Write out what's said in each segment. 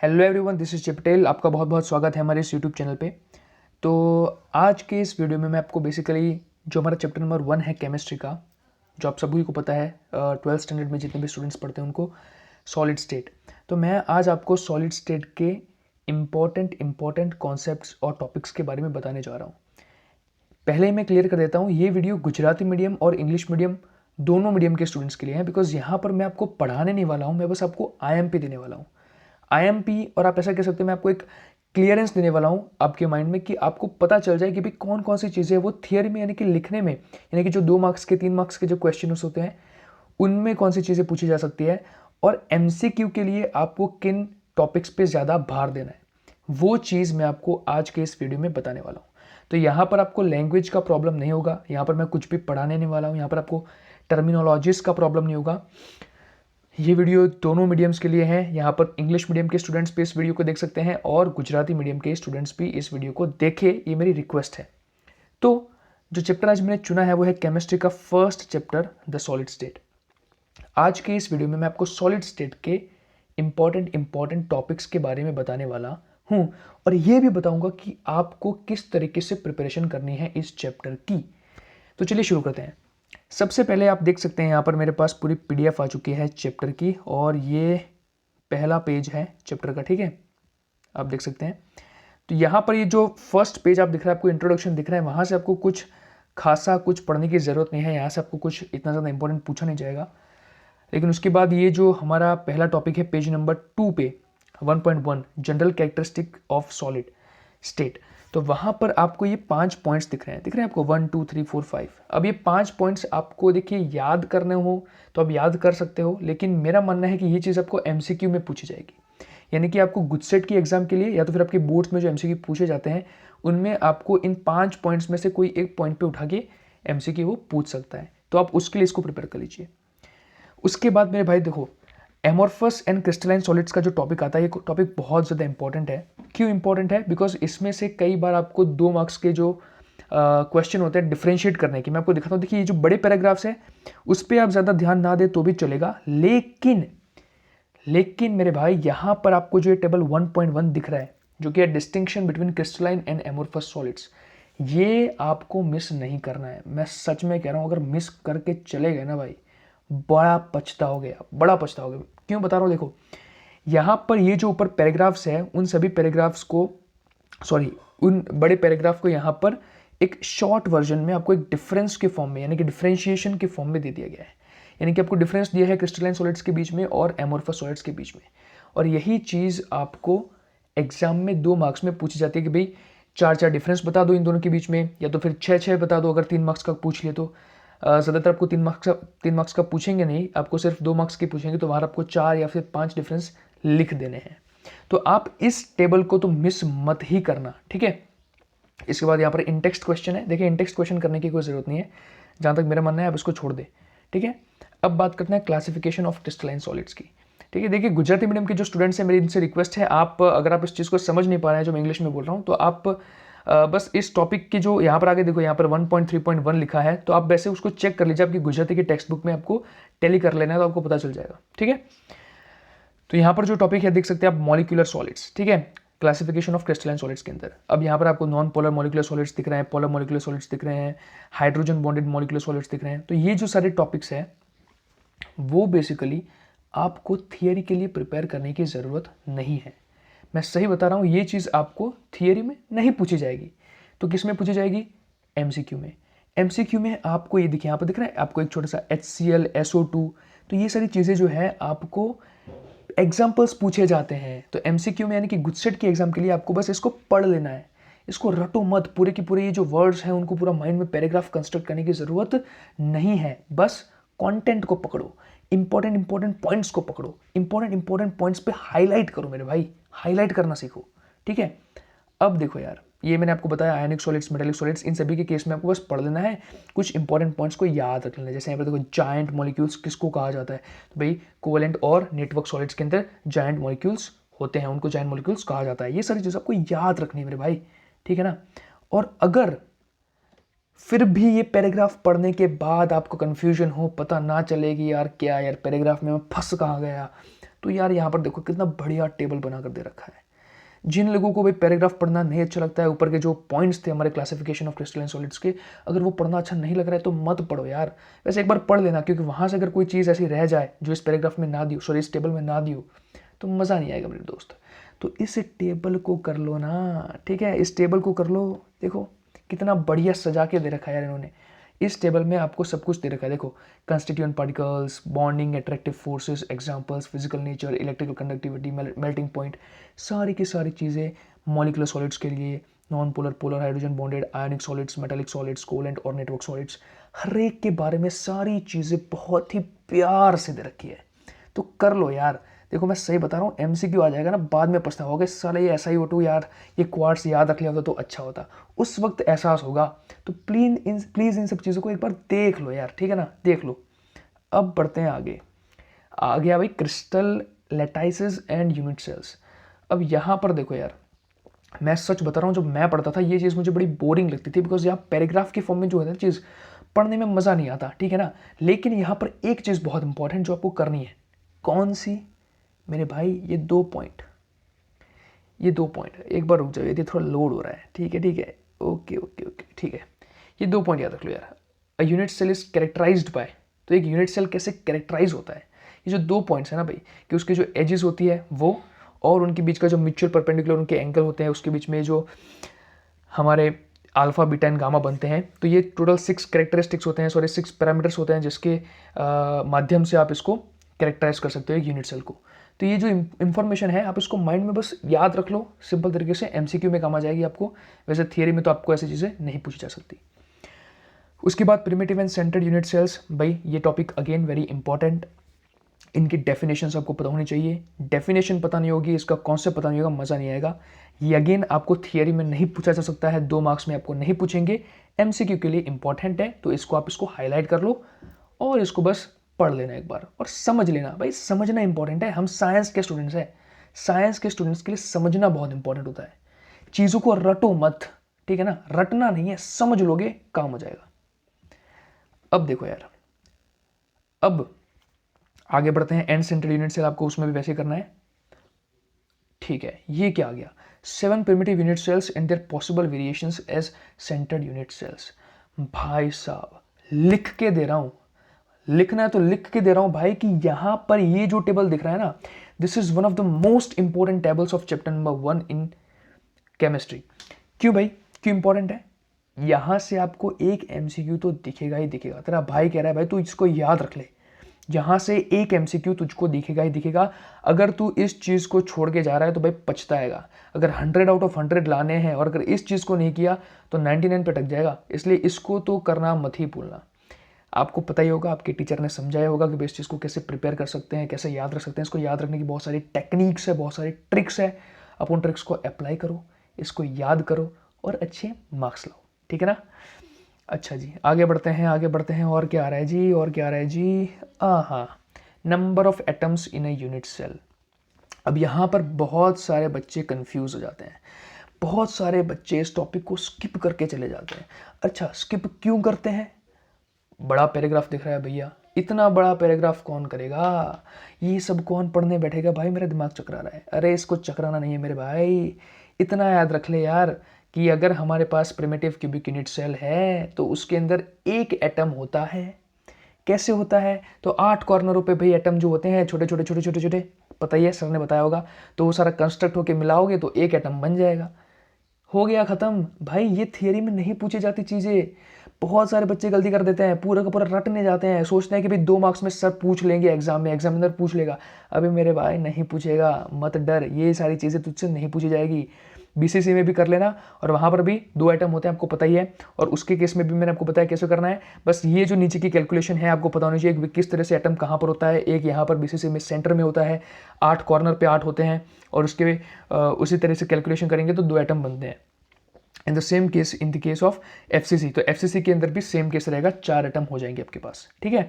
Hello everyone, this is Patel. आपका बहुत बहुत स्वागत है हमारे इस यूट्यूब चैनल पे। तो आज के इस वीडियो में मैं आपको बेसिकली जो हमारा चैप्टर नंबर 1 है केमिस्ट्री का, जो आप सभी को पता है 12th स्टैंडर्ड में जितने भी स्टूडेंट्स पढ़ते हैं उनको, सॉलिड स्टेट। तो मैं आज आपको सॉलिड स्टेट के इम्पॉर्टेंट कॉन्सेप्ट्स और टॉपिक्स के बारे में बताने जा रहा हूँ। पहले ही मैं क्लियर कर देता हूँ, ये वीडियो गुजराती मीडियम और इंग्लिश मीडियम दोनों मीडियम के स्टूडेंट्स के लिए है, बिकॉज यहाँ पर मैं आपको पढ़ाने नहीं वाला हूँ, मैं बस आपको IMP देने वाला हूँ। IMP, और आप ऐसा कह सकते हैं मैं आपको एक क्लियरेंस देने वाला हूँ आपके माइंड में कि आपको पता चल जाए कि भाई कौन कौन सी चीज़ें वो थियरी में यानी कि लिखने में, यानी कि जो 2 मार्क्स के 3 मार्क्स के जो क्वेश्चन होते हैं उनमें कौन सी चीज़ें पूछी जा सकती है, और MCQ के लिए आपको किन टॉपिक्स पे ज़्यादा भार देना है, वो चीज़ मैं आपको आज के इस वीडियो में बताने वाला हूँ। तो यहाँ पर आपको लैंग्वेज का प्रॉब्लम नहीं होगा, यहाँ पर मैं कुछ भी पढ़ाने नहीं वाला हूँ, यहाँ पर आपको टर्मिनोलॉजीज का प्रॉब्लम नहीं होगा। ये वीडियो दोनों मीडियम्स के लिए है। यहाँ पर इंग्लिश मीडियम के स्टूडेंट्स भी इस वीडियो को देख सकते हैं और गुजराती मीडियम के स्टूडेंट्स भी इस वीडियो को देखें, ये मेरी रिक्वेस्ट है। तो जो चैप्टर आज मैंने चुना है वो है केमिस्ट्री का first chapter, the solid state. आज के इस वीडियो में मैं आपको सॉलिड स्टेट के इम्पॉर्टेंट टॉपिक्स के बारे में बताने वाला हूँ, और ये भी बताऊंगा कि आपको किस तरीके से प्रिपरेशन करनी है इस चैप्टर की। तो चलिए शुरू करते हैं। सबसे पहले आप देख सकते हैं यहाँ पर मेरे पास पूरी PDF आ चुकी है चैप्टर की, और ये पहला पेज है चैप्टर का, ठीक है, आप देख सकते हैं। तो यहाँ पर ये जो फर्स्ट पेज आप दिख रहा है, आपको इंट्रोडक्शन दिख रहा है, वहाँ से आपको कुछ खासा कुछ पढ़ने की ज़रूरत नहीं है, यहाँ से आपको कुछ इतना ज़्यादा इंपॉर्टेंट पूछा नहीं जाएगा। लेकिन उसके बाद ये जो हमारा पहला टॉपिक है पेज नंबर 2 पे 1.1 general characteristic of solid state, तो वहाँ पर आपको ये 5 पॉइंट्स दिख रहे हैं, 1 2 3 4 5। अब ये 5 पॉइंट्स आपको देखिए याद करने हो तो आप याद कर सकते हो, लेकिन मेरा मानना है कि ये चीज़ आपको MCQ में पूछी जाएगी, यानी कि आपको गुजसेट की एग्जाम के लिए या तो फिर आपके बोर्ड्स में जो MCQ पूछे जाते हैं उनमें आपको इन 5 पॉइंट्स में से कोई एक पॉइंट पे उठा के MCQ वो पूछ सकता है, तो आप उसके लिए इसको प्रिपेयर कर लीजिए। उसके बाद मेरे भाई देखो, एमोर्फस एंड क्रिस्टलाइन सॉलिड्स का जो टॉपिक आता है, ये टॉपिक बहुत ज़्यादा इंपॉर्टेंट है। क्यों इंपॉर्टेंट है? बिकॉज इसमें से कई बार आपको 2 मार्क्स के जो क्वेश्चन होते हैं डिफ्रेंशिएट करने की, मैं आपको दिखाता हूँ। देखिए ये जो बड़े पैराग्राफ्स हैं उस पर आप ज़्यादा ध्यान ना दें तो भी चलेगा, लेकिन मेरे भाई यहाँ पर आपको जो ये टेबल 1.1 दिख रहा है, जो कि है distinction between crystalline and amorphous solids, ये आपको मिस नहीं करना है। मैं सच में कह रहा हूँ, अगर मिस करके चले गए ना भाई, बड़ा पछताओगे, बड़ा पछताओगे। क्यों बता रहा हूँ? देखो यहाँ पर ये जो ऊपर पैराग्राफ्स है उन सभी पैराग्राफ्स को, सॉरी उन बड़े पैराग्राफ को यहाँ पर एक शॉर्ट वर्जन में आपको एक डिफरेंस के फॉर्म में, यानी कि डिफरेंशिएशन के फॉर्म में दे दिया गया है। यानी कि आपको डिफरेंस दिया है क्रिस्टलाइन सॉलिड्स के बीच में और एमोर्फस सॉलिड्स के बीच में, और यही चीज़ आपको एग्जाम में 2 मार्क्स में पूछी जाती है कि भाई 4 डिफरेंस बता दो इन दोनों के बीच में, या तो फिर 6 बता दो अगर 3 मार्क्स का पूछ लिए तो। ज़्यादातर आपको 3 मार्क्स का पूछेंगे नहीं, आपको सिर्फ 2 मार्क्स के पूछेंगे, तो वहाँ आपको 4 या फिर 5 डिफरेंस लिख देने हैं। तो आप इस टेबल को तो मिस मत ही करना, ठीक है। इसके बाद यहाँ पर इंटेक्स्ट क्वेश्चन है। देखिए इंटेक्स्ट क्वेश्चन करने की कोई ज़रूरत नहीं है, जहाँ तक मेरा मानना है आप इसको छोड़ दे, ठीक है। अब बात करते हैं क्लासिफिकेशन ऑफ क्रिस्टलाइन सॉलिड्स की, ठीक है। देखिए गुजराती मीडियम के जो स्टूडेंट्स हैं, मेरी इनसे रिक्वेस्ट है, आप अगर आप इस चीज़ को समझ नहीं पा रहे हैं जो मैं इंग्लिश में बोल रहा हूँ, तो आप बस इस टॉपिक की जो यहाँ पर आगे देखो, यहाँ पर 1.3.1 लिखा है, तो आप वैसे उसको चेक कर लीजिए, आपकी गुजराती की टेक्स्ट बुक में आपको टैली कर लेना है, तो आपको पता चल जाएगा, ठीक है। तो यहाँ पर जो टॉपिक है देख सकते हैं आप, मॉलिक्यूलर सॉलिड्स, ठीक है, क्लासिफिकेशन ऑफ क्रिस्टलाइन सॉलिड्स के अंदर। अब यहाँ पर आपको नॉन पोलर मॉलिक्यूलर सॉलिड्स दिख रहे हैं, पोलर मॉलिक्यूलर सॉलिड्स दिख रहे हैं, हाइड्रोजन बॉन्डेड मॉलिक्यूलर सॉलिड्स दिख रहे हैं। तो ये जो सारे टॉपिक्स हैं वो बेसिकली आपको थियरी के लिए प्रिपेयर करने की ज़रूरत नहीं है। मैं सही बता रहा हूँ, ये चीज़ आपको थियरी में नहीं पूछी जाएगी, तो किस में पूछी जाएगी? MCQ में। MCQ में आपको ये देखिए, यहाँ पर दिख रहा है आपको एक छोटा सा HCl, SO2, तो ये सारी चीज़ें जो है आपको एग्जाम्पल्स पूछे जाते हैं। तो MCQ में यानी कि गुजसेट की एग्जाम के लिए आपको बस इसको पढ़ लेना है, इसको रटो मत, पूरे की पूरे ये जो वर्ड्स हैं उनको पूरा माइंड में पैराग्राफ कंस्ट्रक्ट करने की ज़रूरत नहीं है। बस कंटेंट को पकड़ो, इंपॉर्टेंट पॉइंट्स को पकड़ो, इंपॉर्टेंट पॉइंट्स पे हाईलाइट करो मेरे भाई, हाईलाइट करना सीखो, ठीक है। अब देखो यार, ये मैंने आपको बताया आयनिक सॉलिड्स, मेटालिक सॉलिड्स, इन सभी के केस में आपको बस पढ़ लेना है, कुछ इंपॉर्टेंट पॉइंट्स को याद रख लेना है। जैसे यहाँ पर देखो जायंट मॉलिक्यूल्स किसको कहा जाता है, तो भाई कोवेलेंट और नेटवर्क सॉलिड्स के अंदर जायंट मॉलिक्यूल्स होते हैं, उनको जायंट मॉलिक्यूल्स कहा जाता है। ये सारी चीज़ आपको याद रखनी है मेरे भाई, ठीक है ना। और अगर फिर भी ये पैराग्राफ पढ़ने के बाद आपको कंफ्यूजन हो, पता ना चले कि यार क्या यार पैराग्राफ में मैं फंस कहाँ गया, तो यार यहाँ पर देखो कितना बढ़िया टेबल बना कर दे रखा है। जिन लोगों को भाई पैराग्राफ पढ़ना नहीं अच्छा लगता है, ऊपर के जो पॉइंट्स थे हमारे क्लासिफिकेशन ऑफ क्रिस्टलाइन सॉलिड्स के, अगर वो पढ़ना अच्छा नहीं लग रहा है तो मत पढ़ो यार। वैसे एक बार पढ़ लेना, क्योंकि वहाँ से अगर कोई चीज़ ऐसी रह जाए जो इस पैराग्राफ में ना दी हो, सॉरी इस टेबल में ना दी हो, तो मज़ा नहीं आएगा मेरे दोस्त। तो इस टेबल को कर लो ना, ठीक है, इस टेबल को कर लो। देखो कितना बढ़िया सजा के दे रखा है यार इन्होंने। इस टेबल में आपको सब कुछ दे रखा है। देखो constituent particles, bonding, attractive forces, examples, physical nature, electrical conductivity, melting point, सारी की सारी चीज़ें मॉलिकुलर सॉलिड्स के लिए, non polar, polar, hydrogen bonded, आयनिक सॉलिड्स, मेटालिक सॉलिड्स, कोवेलेंट और नेटवर्क सॉलिड्स, हर एक के बारे में सारी चीज़ें बहुत ही प्यार से दे रखी है। तो कर लो यार। देखो मैं सही बता रहा हूँ, एमसीक्यू आ जाएगा ना, बाद में पछताओगे साले ये SiO2 यार, ये क्वार्ट्स याद रख लिया होता तो अच्छा होता, उस वक्त एहसास होगा। तो प्लीज़ इन सब चीज़ों को एक बार देख लो यार, ठीक है ना, देख लो। अब बढ़ते हैं आगे। आ गया भाई क्रिस्टल लैटाइसेस एंड यूनिट सेल्स। अब यहाँ पर देखो यार, मैं सच बता रहा हूँ, जब मैं पढ़ता था ये चीज़ मुझे बड़ी बोरिंग लगती थी, बिकॉज यहाँ पैराग्राफ के फॉर्म में जो है ना चीज़ पढ़ने में मज़ा नहीं आता, ठीक है ना। लेकिन यहाँ पर एक चीज़ बहुत इंपॉर्टेंट जो आपको करनी है। कौन सी मेरे भाई? ये 2 पॉइंट, ये 2 पॉइंट। एक बार रुक जाओ, ये थोड़ा लोड हो रहा है, ठीक है ठीक है, ओके ओके ओके ठीक है। ये 2 पॉइंट याद रख लो यार। A unit cell is characterised by, तो एक यूनिट सेल कैसे कैरेक्टराइज होता है, ये जो 2 पॉइंट्स है ना भाई, कि उसके जो एजेस होती है वो, और उनके बीच का जो म्यूचुअल परपेंडिकुलर उनके एंगल होते हैं, उसके बीच में जो हमारे अल्फा बीटा एंड गामा बनते हैं। तो ये टोटल 6 कैरेक्टरिस्टिक्स होते हैं, सॉरी 6 पैरामीटर्स होते हैं, जिसके माध्यम से आप इसको कैरेक्टराइज कर सकते हो एक यूनिट सेल को। तो ये जो इंफॉर्मेशन है आप इसको माइंड में बस याद रख लो, सिंपल तरीके से एमसीक्यू में काम आ जाएगी आपको। वैसे थियरी में तो आपको ऐसी चीज़ें नहीं पूछी जा सकती। उसके बाद primitive and centred unit cells, भाई ये टॉपिक अगेन वेरी इंपॉर्टेंट। इनकी डेफिनेशन आपको पता होनी चाहिए। डेफिनेशन पता नहीं होगी, इसका कॉन्सेप्ट पता नहीं होगा, मज़ा नहीं आएगा। ये अगेन आपको थियरी में नहीं पूछा जा सकता है, 2 मार्क्स में आपको नहीं पूछेंगे, एमसीक्यू के लिए इंपॉर्टेंट है। तो इसको आप इसको हाईलाइट कर लो और इसको बस पढ़ लेना एक बार और समझ लेना। भाई समझना इंपॉर्टेंट है, हम साइंस के स्टूडेंट्स हैं, साइंस के स्टूडेंट्स के लिए समझना बहुत इंपॉर्टेंट होता है। चीज़ों को रटो मत, ठीक है ना, रटना नहीं है, समझ लोगे काम हो जाएगा। अब देखो यार, अब आगे बढ़ते हैं। एंड सेंटर्ड यूनिट सेल आपको उसमें भी वैसे करना है, ठीक है। ये क्या आ गया? 7 primitive unit cells and their possible variations as centred unit cells. भाई साहब लिख के दे रहा हूं, लिखना है तो लिख के दे रहा हूं भाई, कि यहां पर ये जो टेबल दिख रहा है ना, this is one of the most important tables of chapter number 1 in chemistry. क्यों भाई, क्यों इंपॉर्टेंट है? यहां से आपको एक एमसीक्यू तो दिखेगा ही दिखेगा। तेरा भाई कह रहा है भाई तू इसको याद रख ले, यहां से एक एमसीक्यू तुझको दिखेगा ही दिखेगा। अगर तू इस चीज को छोड़ के जा रहा है तो भाई पछताएगा। अगर 100 आउट ऑफ 100 लाने हैं और अगर इस चीज को नहीं किया तो 99 पे अटक जाएगा। इसलिए इसको तो करना मत ही भूलना। आपको पता ही होगा, आपके टीचर ने समझाया होगा कि इस चीज़ को कैसे प्रिपेयर कर सकते हैं, कैसे याद रख सकते हैं। इसको याद रखने की बहुत सारी टेक्निक्स है, बहुत सारी ट्रिक्स है। आप उन ट्रिक्स को अप्लाई करो, इसको याद करो और अच्छे मार्क्स लाओ, ठीक है ना। अच्छा जी, आगे बढ़ते हैं, आगे बढ़ते हैं। और क्या आ रहा है जी, और क्या आ रहा है जी? हाँ, number of atoms in a unit cell. अब यहाँ पर बहुत सारे बच्चे कंफ्यूज हो जाते हैं, बहुत सारे बच्चे इस टॉपिक को स्किप करके चले जाते हैं। अच्छा, स्किप क्यों करते हैं? बड़ा पैराग्राफ दिख रहा है भैया, इतना बड़ा पैराग्राफ कौन करेगा, ये सब कौन पढ़ने बैठेगा भाई, मेरा दिमाग चकरा रहा है। अरे इसको चकराना नहीं है मेरे भाई, इतना याद रख ले यार कि अगर हमारे पास प्रिमिटिव क्यूबिक यूनिट सेल है तो उसके अंदर एक एटम होता है। कैसे होता है? तो 8 कॉर्नरों पे भाई एटम जो होते हैं छोटे छोटे छोटे छोटे छोटे, पता ही है, सर ने बताया होगा। तो वो सारा कंस्ट्रक्ट होके मिलाओगे तो एक एटम बन जाएगा, हो गया खत्म। भाई ये थियरी में नहीं पूछी जाती चीजें। बहुत सारे बच्चे गलती कर देते हैं, पूरा का पूरा रटने जाते हैं, सोचते हैं कि भाई 2 मार्क्स में सर पूछ लेंगे, एग्जाम में एग्जामिनर पूछ लेगा। अभी मेरे भाई नहीं पूछेगा, मत डर, ये सारी चीजें तुझसे नहीं पूछी जाएगी। बीसीसी में भी कर लेना, और वहां पर भी 2 आइटम होते हैं, आपको पता ही है। और उसके केस में भी मैंने आपको बताया कैसे करना है। बस ये जो नीचे की कैलकुलेशन है आपको पता होनी चाहिए कि किस तरह से एटम कहाँ पर होता है। एक यहाँ पर बीसीसी में सेंटर में होता है, 8 कॉर्नर पे 8 होते हैं, और उसके उसी तरह से कैलकुलेशन करेंगे तो 2 आइटम बनते हैं। In the same case in the case of FCC, तो एफसीसी के अंदर भी सेम केस रहेगा, 4 एटम हो जाएंगे आपके पास, ठीक है।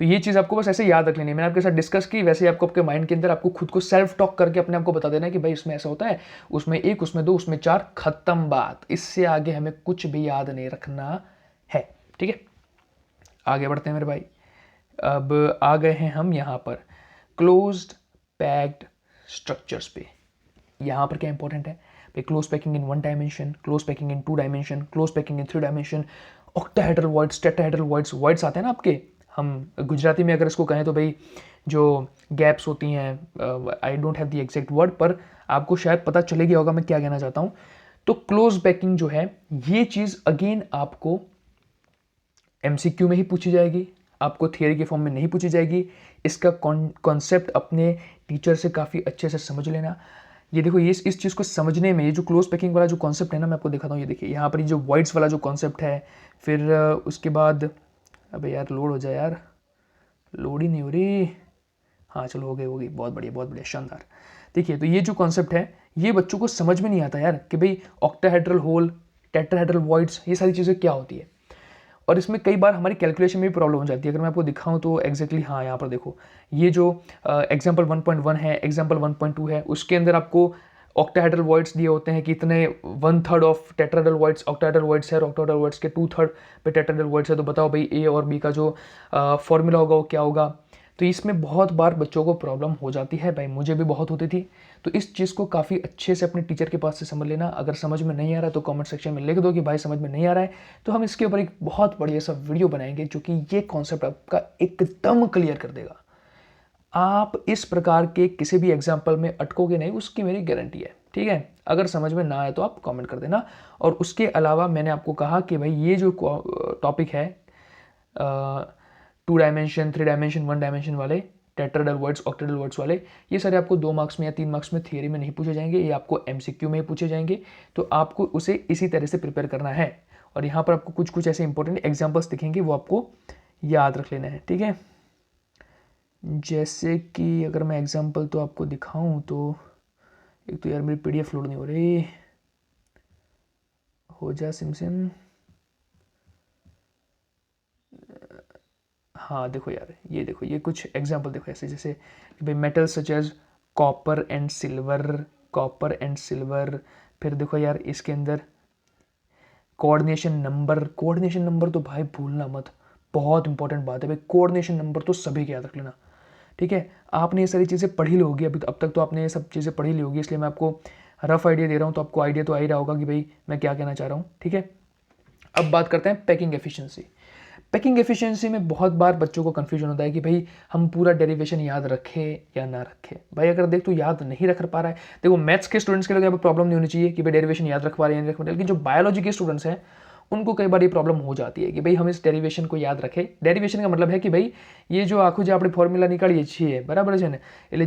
तो ये चीज़ आपको बस ऐसे याद रख लेनी है। मैंने आपके साथ डिस्कस की, वैसे ही आपको आपके माइंड के अंदर आपको खुद को सेल्फ टॉक करके अपने आपको बता देना है कि भाई इसमें ऐसा होता है, उसमें 1, उसमें 2, उसमें 4, खत्म बात। इससे आगे हमें कुछ भी याद नहीं रखना है, ठीक है। आगे बढ़ते हैं मेरे भाई। अब आ गए हैं हम यहाँ पर क्लोज्ड पैक्ड स्ट्रक्चर्स पे। यहाँ पर क्या इंपॉर्टेंट है भाई, close packing in 1 dimension, close packing in 2 dimension, close packing in 3 dimension, octahedral voids, tetrahedral voids. Voids आते हैं ना आपके, हम गुजराती में अगर इसको कहें तो भाई जो गैप्स होती हैं, I don't have the exact word, पर आपको शायद पता चले गया होगा मैं क्या कहना चाहता हूँ। तो क्लोज पैकिंग जो है ये चीज़ अगेन आपको एमसीक्यू में ही पूछी जाएगी, आपको थियरी के फॉर्म में नहीं पूछी जाएगी। इसका कॉन्सेप्ट अपने टीचर से काफ़ी अच्छे से समझ लेना। ये देखो, ये इस चीज़ को समझने में ये जो क्लोज पैकिंग वाला जो कॉन्सेप्ट है ना, मैं आपको दिखाता हूँ। ये देखिए यहाँ पर ये जो वॉइड्स वाला जो कॉन्सेप्ट है, फिर उसके बाद, अबे यार लोड हो जाए यार, लोड ही नहीं हो रही। हाँ चलो, हो गई, बहुत बढ़िया शानदार। देखिए, तो ये जो कॉन्सेप्ट है ये बच्चों को समझ में नहीं आता यार कि भाई ऑक्टाहेड्रल होल, टेट्राहेड्रल वॉइड्स, ये सारी चीज़ें क्या होती है। और इसमें कई बार हमारी कैलकुलेशन में भी प्रॉब्लम हो जाती है। अगर मैं आपको दिखाऊं तो एग्जैक्टली हाँ, यहाँ पर देखो, ये जो एग्जाम्पल 1.1 है, एग्जाम्पल 1.2 है, उसके अंदर आपको ऑक्टाहेड्रल वॉइड्स दिए होते हैं कि इतने 1/3 of tetrahedral voids octahedral voids है, और ऑक्टाहेड्रल वॉइड्स के 2/3 पे टेट्राहेड्रल वॉइड्स है। तो बताओ भाई ए और बी का जो फॉर्मूला होगा वो क्या होगा। तो इसमें बहुत बार बच्चों को प्रॉब्लम हो जाती है भाई, मुझे भी बहुत होती थी। तो इस चीज़ को काफ़ी अच्छे से अपने टीचर के पास से समझ लेना। अगर समझ में नहीं आ रहा है तो कमेंट सेक्शन में लिख दो कि भाई समझ में नहीं आ रहा है, तो हम इसके ऊपर एक बहुत बढ़िया सा वीडियो बनाएंगे जो कि ये कॉन्सेप्ट आपका एकदम क्लियर कर देगा। आप इस प्रकार के किसी भी एग्जाम्पल में अटकोगे नहीं, उसकी मेरी गारंटी है। ठीक है, अगर समझ में ना आए तो आप कमेंट कर देना। और उसके अलावा मैंने आपको कहा कि भाई ये जो टॉपिक है 2 डायमेंशन, 3 डायमेंशन, 1 डायमेंशन वाले, टेट्राहेड्रल वर्ड्स, ऑक्टाहेड्रल वर्ड्स वाले, ये सारे आपको 2 मार्क्स में या 3 मार्क्स में थियरी में नहीं पूछे जाएंगे, ये आपको एमसीक्यू में ही पूछे जाएंगे। तो आपको उसे इसी तरह से प्रिपेयर करना है। और यहाँ पर आपको कुछ कुछ ऐसे इंपॉर्टेंट एग्जाम्पल्स दिखेंगे, वो आपको याद रख लेना है। ठीक है, जैसे कि अगर मैं एग्जाम्पल तो आपको दिखाऊं तो, एक तो यार मेरी पीडीएफ लोड नहीं हो रही, हो जा सिम। हाँ देखो यार, ये देखो, ये कुछ एग्जाम्पल देखो ऐसे, जैसे भाई metal such as copper and silver. फिर देखो यार इसके अंदर कोऑर्डिनेशन नंबर तो भाई भूलना मत, बहुत इंपॉर्टेंट बात है भाई। कोऑर्डिनेशन नंबर तो सभी के याद रख लेना। ठीक है, आपने ये सारी चीज़ें पढ़ी ली होगी, अभी अब तक तो आपने ये सब चीज़ें पढ़ी ली होगी, इसलिए मैं आपको रफ आइडिया दे रहा हूँ, तो आपको आइडिया तो आ ही रहा होगा कि भाई मैं क्या कहना चाह रहा हूँ। ठीक है, अब बात करते हैं पैकिंग एफिशिएंसी। पैकिंग एफिशिएंसी में बहुत बार बच्चों को कन्फ्यूजन होता है कि भाई हम पूरा डेरिवेशन याद रखें या ना रखें। भाई अगर देख तू याद नहीं रख पा रहा है, देखो मैथ्स के स्टूडेंट्स के लिए यहाँ पर प्रॉब्लम नहीं होनी चाहिए कि भाई डेरिवेशन याद रख पा रहे हैं नहीं रख पा रहे, लेकिन जो बायोलॉजी के स्टूडेंट्स हैं उनको कई बार ये प्रॉब्लम हो जाती है कि भाई हम इस डेरिवेशन को याद रखें। डेरिवेशन का मतलब है कि भाई ये जो आखो जो આપણે फॉर्मूला निकालिए છીએ बराबर है ना, એટલે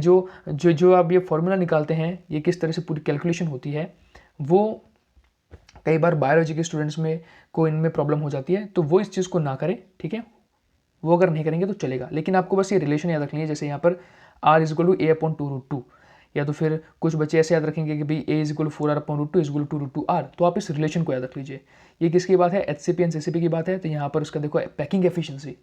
जो आप ये फॉर्मूला निकालते हैं, ये किस तरह से पूरी कैलकुलेशन होती है, वो कई बार बायोलॉजी के स्टूडेंट्स में को इनमें प्रॉब्लम हो जाती है। तो वो इस चीज़ को ना करें। ठीक है, वो अगर नहीं करेंगे तो चलेगा, लेकिन आपको बस ये रिलेशन याद रखनी है। जैसे यहाँ पर r=a/2√2, या तो फिर कुछ बच्चे ऐसे याद रखेंगे कि भाई a=4r/√2 तो आप इस रिलेशन को याद रख लीजिए। ये किसकी बात है, एचसीपी एंड सीसीपी की बात है। तो यहाँ पर उसका देखो पैकिंग एफिशिएंसी,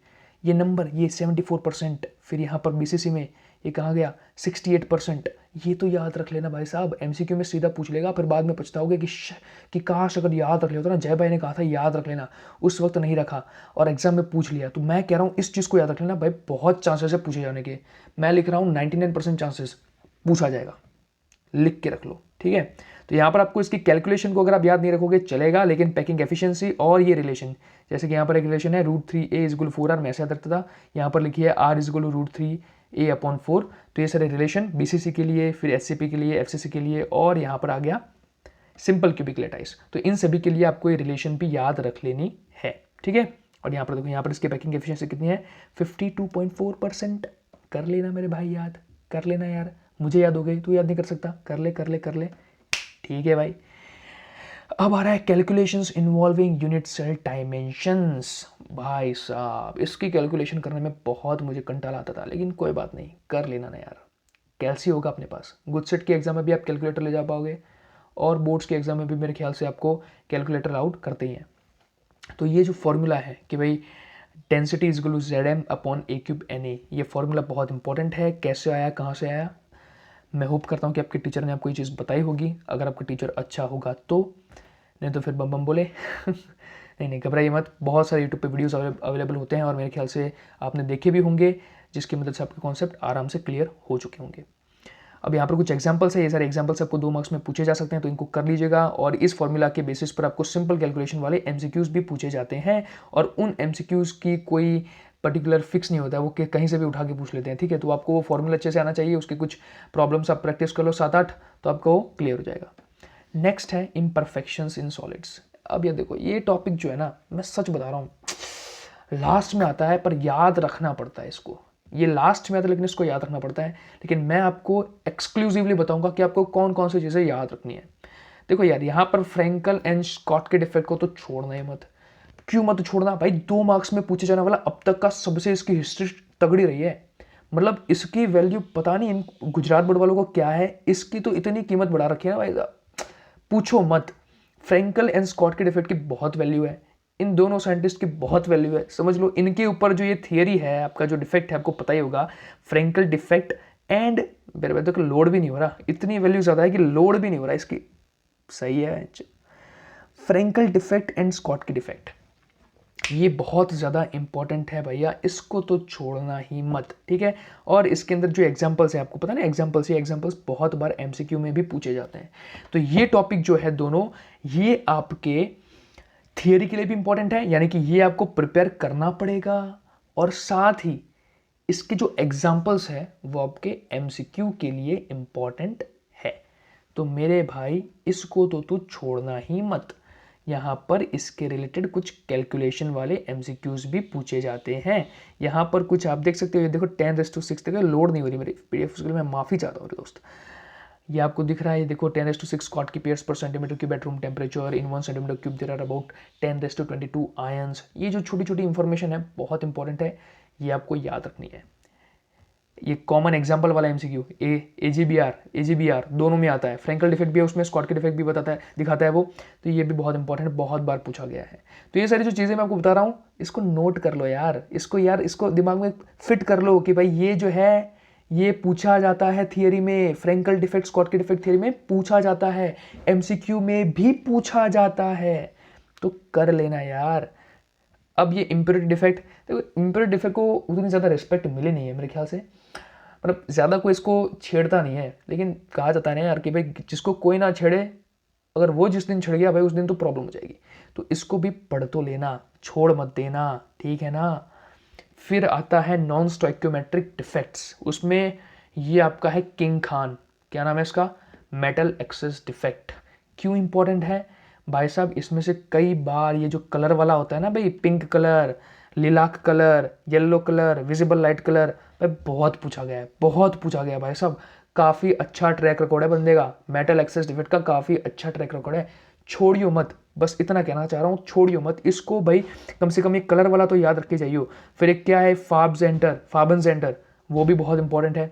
ये नंबर ये 74%, फिर यहाँ पर बीसीसी में ये कहाँ गया 68%। ये तो याद रख लेना भाई साहब, एमसीक्यू में सीधा पूछ लेगा, फिर बाद में पछताओगे कि काश अगर याद रख लिया होता ना, जय भाई ने कहा था याद रख लेना, उस वक्त नहीं रखा और एग्जाम में पूछ लिया। तो मैं कह रहा हूँ इस चीज़ को याद रख लेना भाई, बहुत चांसेस है पूछे जाने के। मैं लिख रहा हूँ 99% चांसेस पूछा जाएगा, लिख के रख लो। ठीक है, तो यहाँ पर आपको इसकी कैलकुलेशन को अगर आप याद नहीं रखोगे चलेगा, लेकिन पैकिंग एफिशिएंसी और ये रिलेशन, जैसे कि यहाँ पर एक रिलेशन है √3a=4r, मैं ऐसे याद रखता था, यहाँ पर लिखिए r=√3a/4। तो ये सारे रिलेशन बीसीसी के लिए, फिर एचसीपी के लिए, एफसीसी के लिए, और यहाँ पर आ गया सिंपल क्यूबिक लैटिस। तो इन सभी के लिए आपको ये रिलेशन भी याद रख लेनी है। ठीक है, और यहाँ पर देखो, यहाँ पर इसकी पैकिंग एफिशिएंसी कितनी है 52.4%। कर लेना मेरे भाई, याद कर लेना यार, मुझे याद हो गई, तू याद नहीं कर सकता, कर ले। ठीक है भाई, अब आ रहा है calculations involving unit cell dimensions. भाई साहब इसकी कैलकुलेशन करने में बहुत मुझे कंटाला आता था, लेकिन कोई बात नहीं, कर लेना ना यार, कैलसी होगा अपने पास। गुडसेट के एग्जाम में भी आप कैलकुलेटर ले जा पाओगे, और बोर्ड्स के एग्जाम में भी मेरे ख्याल से आपको कैलकुलेटर आउट करते ही हैं। तो ये जो फॉर्मूला है कि भाई डेंसिटी ZM/A3NA, ये फॉर्मूला बहुत इंपॉर्टेंट है। कैसे आया, कहाँ से आया, मैं होप करता हूँ कि आपके टीचर ने आपको ये चीज़ बताई होगी। अगर आपका टीचर अच्छा होगा तो, नहीं तो फिर बम बम बोले नहीं घबराइए मत, बहुत सारे यूट्यूब पे वीडियोस अवेलेबल होते हैं, और मेरे ख्याल से आपने देखे भी होंगे, जिसकी मदद से आपके कॉन्सेप्ट आराम से क्लियर हो चुके होंगे। अब यहाँ पर कुछ एग्जांपल्स है, ये सारे एग्जांपल्स आपको 2 मार्क्स में पूछे जा सकते हैं, तो इनको कर लीजिएगा। और इस फॉर्मूला के बेसिस पर आपको सिंपल कैलकुलेशन वाले एमसीक्यूज भी पूछे जाते हैं, और उन एमसीक्यूज की कोई पर्टिकुलर फिक्स नहीं होता है, वो कहीं से भी उठा के पूछ लेते हैं, ठीक है। तो आपको वो फॉर्मूला अच्छे से आना चाहिए, उसके कुछ प्रॉब्लम्स आप प्रैक्टिस कर लो 7-8, तो आपको वो क्लियर हो जाएगा। नेक्स्ट है इम्परफेक्शंस इन सॉलिड्स। अब ये देखो, ये टॉपिक जो है ना, मैं सच बता रहा हूँ, लास्ट में आता है, पर याद रखना पड़ता है इसको। ये लास्ट में आता है लेकिन इसको याद रखना पड़ता है। लेकिन मैं आपको एक्सक्लूसिवली बताऊंगा कि आपको कौन कौन सी चीज़ें याद रखनी है। देखो यार, यहाँ पर फ्रैंकल एंड स्कॉट के डिफेक्ट को तो छोड़ना ही मत। क्यों मत छोड़ना भाई? 2 मार्क्स में पूछे जाने वाला अब तक का सबसे इसकी हिस्ट्री तगड़ी रही है। मतलब इसकी वैल्यू पता नहीं इन गुजरात बोर्ड वालों को क्या है, इसकी तो इतनी कीमत बढ़ा रखी है ना भाई साहब, पूछो मत। फ्रैंकल एंड स्कॉट के डिफेक्ट की बहुत वैल्यू है, इन दोनों साइंटिस्ट की बहुत वैल्यू है। समझ लो, इनके ऊपर जो ये थियरी है, आपका जो डिफेक्ट है, आपको पता ही होगा, फ्रैंकल डिफेक्ट एंड मेरे भाई तो लोड भी नहीं हो रहा, इतनी वैल्यू ज़्यादा है कि लोड भी नहीं हो रहा इसकी। सही है। फ्रैंकल डिफेक्ट एंड स्कॉट की डिफेक्ट, ये बहुत ज़्यादा इंपॉर्टेंट है भैया, इसको तो छोड़ना ही मत, ठीक है। और इसके अंदर जो एग्जांपल्स है, आपको पता ना एग्जांपल्स, ये एग्जांपल्स बहुत बार एमसीक्यू में भी पूछे जाते हैं। तो ये टॉपिक जो है दोनों, ये आपके थियरी के लिए भी इंपॉर्टेंट है, यानी कि ये आपको प्रिपेयर करना पड़ेगा, और साथ ही इसके जो एग्जांपल्स है वो आपके एमसीक्यू के लिए इंपॉर्टेंट है। तो मेरे भाई, इसको तो तू छोड़ना ही मत। यहाँ पर इसके रिलेटेड कुछ कैलकुलेशन वाले एमसीक्यूज भी पूछे जाते हैं। यहाँ पर कुछ आप देख सकते हो, ये देखो 10⁶ तक लोड नहीं हो रही मेरी पीडीएफ, उसके लिए मैं माफ़ी चाहता हूँ दोस्त। ये आपको दिख रहा है, देखो 10⁶ स्कॉट की pairs per centimetre cube at room temperature, in 1 centimetre cube there are about 10⁻²2 ions. ये जो छोटी छोटी इंफॉर्मेशन है बहुत इंपॉर्टेंट है, ये आपको याद रखनी है। ये कॉमन एग्जांपल वाला एमसीक्यू, एजीबीआर दोनों में आता है। फ्रैंकल डिफेक्ट भी है उसमें, स्कॉट के डिफेक्ट भी बताता है, दिखाता है वो। तो ये भी बहुत इंपॉर्टेंट, बहुत बार पूछा गया है। तो ये सारी जो चीज़ें मैं आपको बता रहा हूँ, इसको नोट कर लो यार, इसको दिमाग में फिट कर लो कि भाई ये जो है, ये पूछा जाता है थियरी में। फ्रैंकल डिफेक्ट, स्कॉट के डिफेक्ट थियरी में पूछा जाता है, एमसीक्यू में भी पूछा जाता है, तो कर लेना यार। अब ये इम्प्योरिटी डिफेक्ट, देखो इम्प्योरिटी डिफेक्ट को उतनी ज़्यादा रिस्पेक्ट मिली नहीं है मेरे ख्याल से, मतलब ज़्यादा कोई इसको छेड़ता नहीं है। लेकिन कहा जाता है ना यार कि भाई जिसको कोई ना छेड़े, अगर वो जिस दिन छिड़ गया भाई, उस दिन तो प्रॉब्लम हो जाएगी। तो इसको भी पढ़ तो लेना, छोड़ मत देना, ठीक है ना। फिर आता है नॉन स्टोइक्योमेट्रिक डिफेक्ट्स, उसमें ये आपका है किंग खान, क्या नाम है इसका, मेटल एक्सेस डिफेक्ट। क्यों इंपॉर्टेंट है भाई साहब? इसमें से कई बार ये जो कलर वाला होता है ना भाई, pink colour, lilac colour, yellow colour, visible light colour, भाई बहुत पूछा गया है, बहुत पूछा गया है भाई साहब। काफ़ी अच्छा ट्रैक रिकॉर्ड है बंदे का, मेटल एक्सेस डिफेक्ट का काफ़ी अच्छा ट्रैक रिकॉर्ड है। छोड़ियो मत, बस इतना कहना चाह रहा हूँ, छोड़ियो मत इसको भाई। कम से कम एक कलर वाला तो याद रख के जाइयो। फिर एक क्या है, फाबन सेंटर, वो भी बहुत इंपॉर्टेंट है।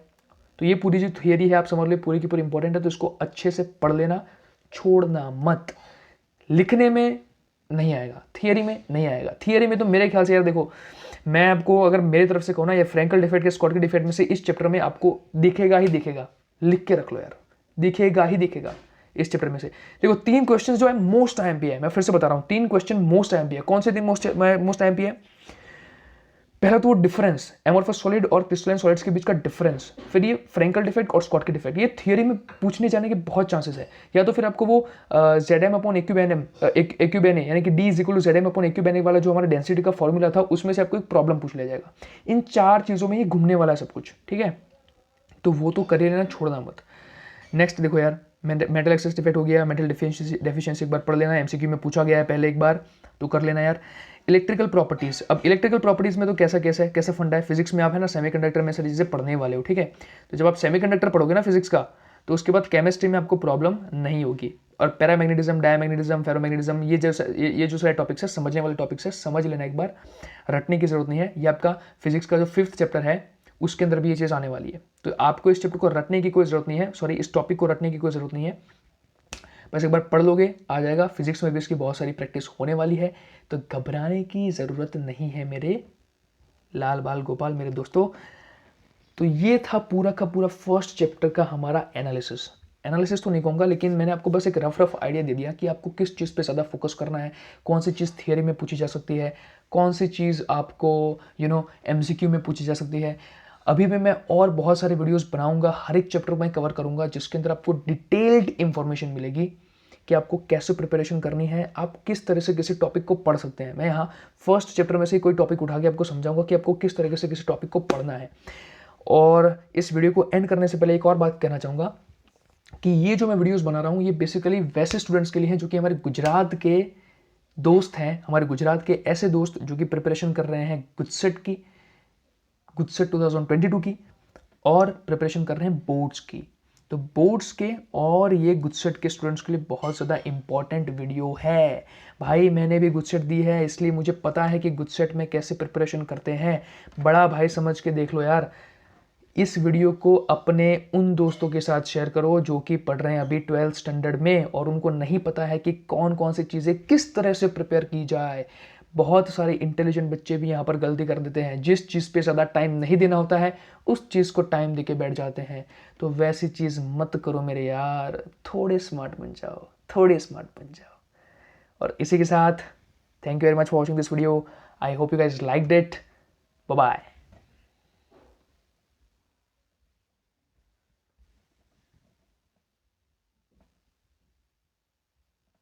तो ये पूरी जो थियरी है आप समझ लो, पूरी की पूरी इंपॉर्टेंट है, तो इसको अच्छे से पढ़ लेना, छोड़ना मत। लिखने में नहीं आएगा, थियरी में नहीं आएगा। थियरी में तो मेरे ख्याल से यार देखो, मैं आपको अगर मेरी तरफ से कहूँ ना, ये फ्रैंकल डिफेक्ट के स्कॉट के डिफेक्ट में से इस चैप्टर में आपको दिखेगा ही दिखेगा, लिख के रख लो यार, दिखेगा ही दिखेगा इस चैप्टर में से। देखो 3 क्वेश्चन जो है मोस्ट आईएमपी है, मैं फिर से बता रहा हूँ, 3 क्वेश्चन मोस्ट आईएमपी है। कौन से 3 मोस्ट आईएमपी है? पहला तो वो डिफरेंस, एमोर्फस सॉलिड और क्रिस्टलाइन सॉलिड्स के बीच का डिफरेंस। फिर ये फ्रैंकल डिफेक्ट और स्कॉट के डिफेक्ट, ये थियरी में पूछने जाने के बहुत चांसेस है। या तो फिर आपको वो ZM/AQBNA यानी कि D = ZM/AQBNA वाला जो हमारा डेंसिटी का फॉर्मूला था, उसमें से आपको एक प्रॉब्लम पूछ लिया जाएगा। इन 4 चीज़ों में ये घूमने वाला है सब कुछ, ठीक है। तो वो तो कर ही लेना, छोड़ना मत। नेक्स्ट देखो यार, मेटल एक्सेस डिफेक्ट हो गया, मेटल डेफिशिएंसी एक बार पढ़ लेना, एमसीक्यू में पूछा गया है पहले एक बार, तो कर लेना यार। इलेक्ट्रिकल प्रॉपर्टीज, अब इलेक्ट्रिकल प्रॉपर्टीज में तो कैसा फंडा है, फिजिक्स में आप है ना सेमीकंडक्टर में सारी चीज़ें पढ़ने वाले हो, ठीक है। तो जब आप सेमीकंडक्टर पढ़ोगे ना फिजिक्स का, तो उसके बाद केमिस्ट्री में आपको प्रॉब्लम नहीं होगी। और पैरामैग्नेटिज्म, डायमैग्नेटिज्म, फेरोमैग्नेटिज्म, ये जो सारे टॉपिक्स है, समझने वाले टॉपिक्स है, समझ लेना एक बार, रटने की जरूरत नहीं है। ये आपका फिजिक्स का जो 5th चैप्टर है उसके अंदर भी ये चीज़ आने वाली है। तो आपको इस चैप्टर को रटने की कोई जरूरत नहीं है, सॉरी इस टॉपिक को रटने की कोई जरूरत नहीं है, बस एक बार पढ़ लोगे आ जाएगा। फिजिक्स में भी इसकी बहुत सारी प्रैक्टिस होने वाली है, तो घबराने की ज़रूरत नहीं है मेरे लाल बाल गोपाल, मेरे दोस्तों। तो ये था पूरा का पूरा फर्स्ट चैप्टर का हमारा एनालिसिस तो नहीं कहूँगा, लेकिन मैंने आपको बस एक रफ आइडिया दे दिया कि आपको किस चीज़ पे ज़्यादा फोकस करना है, कौन सी चीज़ थियरी में पूछी जा सकती है, कौन सी चीज़ आपको एमसीक्यू में पूछी जा सकती है। अभी भी मैं और बहुत सारे वीडियोस बनाऊंगा, हर एक चैप्टर में कवर करूंगा, जिसके अंदर आपको डिटेल्ड इंफॉर्मेशन मिलेगी कि आपको कैसे प्रिपरेशन करनी है, आप किस तरह से किसी टॉपिक को पढ़ सकते हैं। मैं यहाँ फर्स्ट चैप्टर में से कोई टॉपिक उठा के आपको समझाऊंगा कि आपको किस तरीके से किसी टॉपिक को पढ़ना है। और इस वीडियो को एंड करने से पहले एक और बात कहना चाहूँगा कि ये जो मैं वीडियोस बना रहा हूँ ये बेसिकली वैसे स्टूडेंट्स के लिए हैं जो कि हमारे गुजरात के दोस्त हैं, हमारे गुजरात के ऐसे दोस्त जो कि प्रिपरेशन कर रहे हैं गुजसेट 2022 की, और प्रिपरेशन कर रहे हैं बोर्ड्स की। तो बोर्ड्स के और ये गुजसेट के स्टूडेंट्स के लिए बहुत ज़्यादा इंपॉर्टेंट वीडियो है भाई। मैंने भी गुजसेट दी है, इसलिए मुझे पता है कि गुजसेट में कैसे प्रिपरेशन करते हैं। बड़ा भाई समझ के देख लो यार। इस वीडियो को अपने उन दोस्तों के साथ शेयर करो जो कि पढ़ रहे हैं अभी 12th स्टैंडर्ड में और उनको नहीं पता है कि कौन कौन सी चीज़ें किस तरह से प्रिपेयर की जाए। बहुत सारे इंटेलिजेंट बच्चे भी यहाँ पर गलती कर देते हैं, जिस चीज़ पे ज़्यादा टाइम नहीं देना होता है उस चीज़ को टाइम देके बैठ जाते हैं। तो वैसी चीज़ मत करो मेरे यार, थोड़े स्मार्ट बन जाओ, थोड़े स्मार्ट बन जाओ। और इसी के साथ thank you very much for watching this video. I hope you guys liked it. Bye bye.